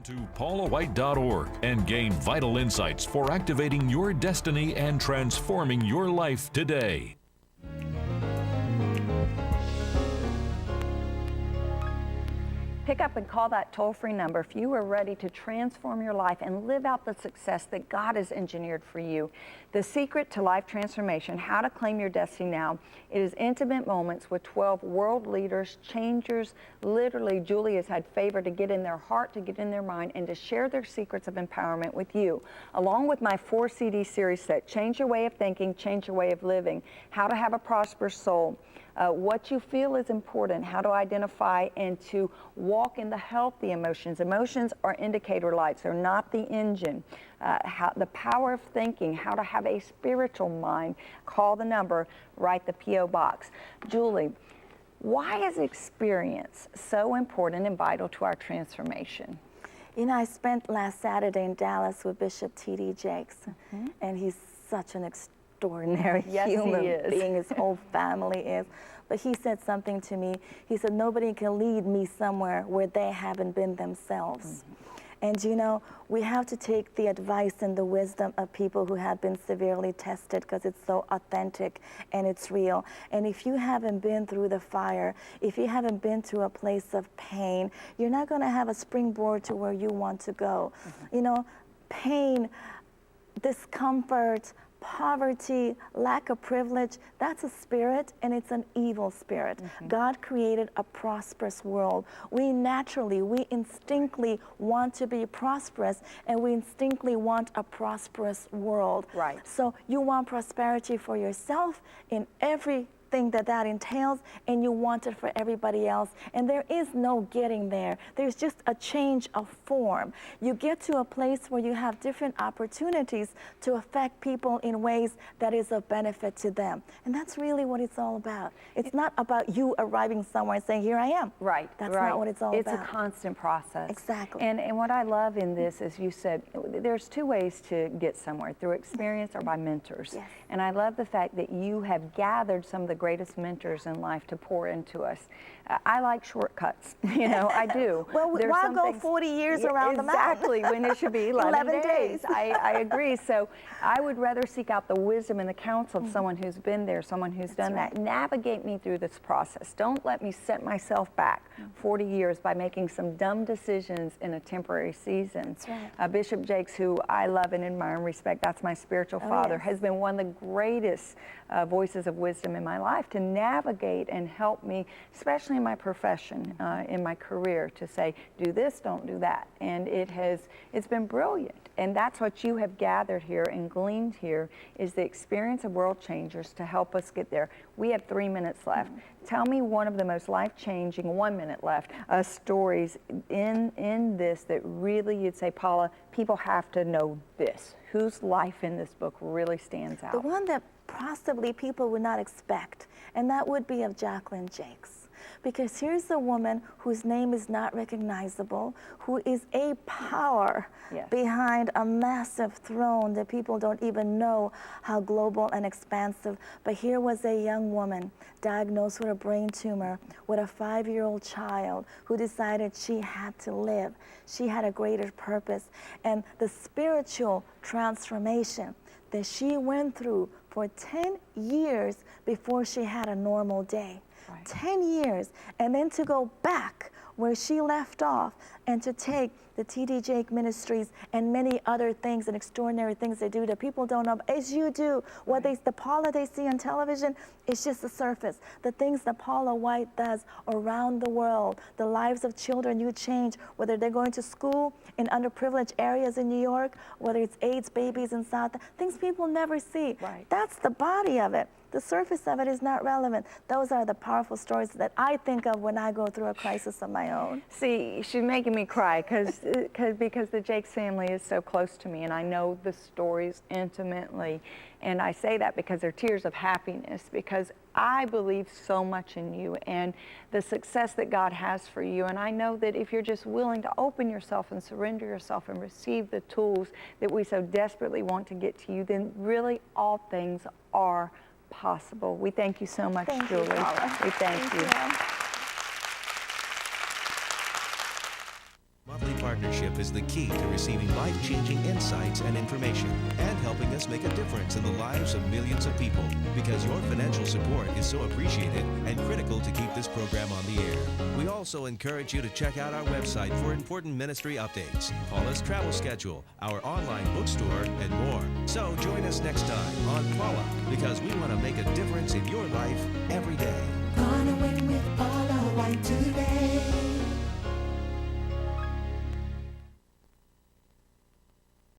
to paulawhite.org and gain vital insights for activating your destiny and transforming your life today. Pick up and call that toll-free number if you are ready to transform your life and live out the success that God has engineered for you. The secret to life transformation, how to claim your destiny now. It is intimate moments with 12 world leaders, changers. Literally, Julie has had favor to get in their heart, to get in their mind, and to share their secrets of empowerment with you. Along with my 4 CD series set, Change Your Way of Thinking, Change Your Way of Living, How to Have a Prosperous Soul, what you feel is important, how to identify and to walk in the healthy emotions. Emotions are indicator lights, they're not the engine. The power of thinking, how to have a spiritual mind. Call the number, write the P.O. box. Julie, why is experience so important and vital to our transformation? You know, I spent last Saturday in Dallas with Bishop T.D. Jakes, and he's such an extraordinary human being. His whole family is. But he said something to me. He said, nobody can lead me somewhere where they haven't been themselves. And you know, we have to take the advice and the wisdom of people who have been severely tested, because it's so authentic and it's real. And if you haven't been through the fire, if you haven't been to a place of pain, you're not going to have a springboard to where you want to go. You know, pain, discomfort, poverty, lack of privilege, that's a spirit, and it's an evil spirit. God created a prosperous world. We instinctively want to be prosperous, and we instinctively want a prosperous world. Right. So you want prosperity for yourself in everything that entails, and you want it for everybody else. And there is no getting there. There's just a change of form. You get to a place where you have different opportunities to affect people in ways that is of benefit to them. And that's really what it's all about. It's not about you arriving somewhere and saying, here I am. Right. That's not what it's all about. It's a constant process. Exactly. And what I love in this is, you said, there's 2 ways to get somewhere, through experience or by mentors. Yes. And I love the fact that you have gathered some of the greatest mentors in life to pour into us. I like shortcuts, you know, I do. Well, why go 40 years around the mountain? Exactly, when it should be 11 days. I agree. So I would rather seek out the wisdom and the counsel of someone who's been there, someone who's done that. Navigate me through this process. Don't let me set myself back 40 years by making some dumb decisions in a temporary season. That's right. Bishop Jakes, who I love and admire and respect, that's my spiritual father, has been one of the greatest voices of wisdom in my life to navigate and help me, especially in my profession, in my career, to say, do this, don't do that. And it's been brilliant. And that's what you have gathered here and gleaned here, is the experience of world changers to help us get there. We have 3 minutes left. Tell me one of the most life-changing, 1 minute left, stories in this that really you'd say, Paula, people have to know this. Whose life in this book really stands out? The one that possibly people would not expect, and that would be of Jacqueline Jakes. Because here's a woman whose name is not recognizable, who is a power behind a massive throne that people don't even know how global and expansive. But here was a young woman diagnosed with a brain tumor, with a 5-year-old child, who decided she had to live. She had a greater purpose. And the spiritual transformation that she went through for 10 years before she had a normal day. 10 years, and then to go back where she left off and to take the T.D. Jakes Ministries and many other things and extraordinary things they do that people don't know, as you do. What the Paula they see on television is just the surface. The things that Paula White does around the world, the lives of children you change, whether they're going to school in underprivileged areas in New York, whether it's AIDS babies in South, things people never see. That's the body of it. The surface of it is not relevant. Those are the powerful stories that I think of when I go through a crisis of my own. See, she's making me cry because the Jakes family is so close to me, and I know the stories intimately. And I say that because they're tears of happiness, because I believe so much in you and the success that God has for you. And I know that if you're just willing to open yourself and surrender yourself and receive the tools that we so desperately want to get to you, then really all things are possible. We thank you so much, Julie. We thank you. Motley Park partnership is the key to receiving life-changing insights and information and helping us make a difference in the lives of millions of people, because your financial support is so appreciated and critical to keep this program on the air. We also encourage you to check out our website for important ministry updates, Paula's travel schedule, our online bookstore, and more. So join us next time on Paula, because we want to make a difference in your life every day.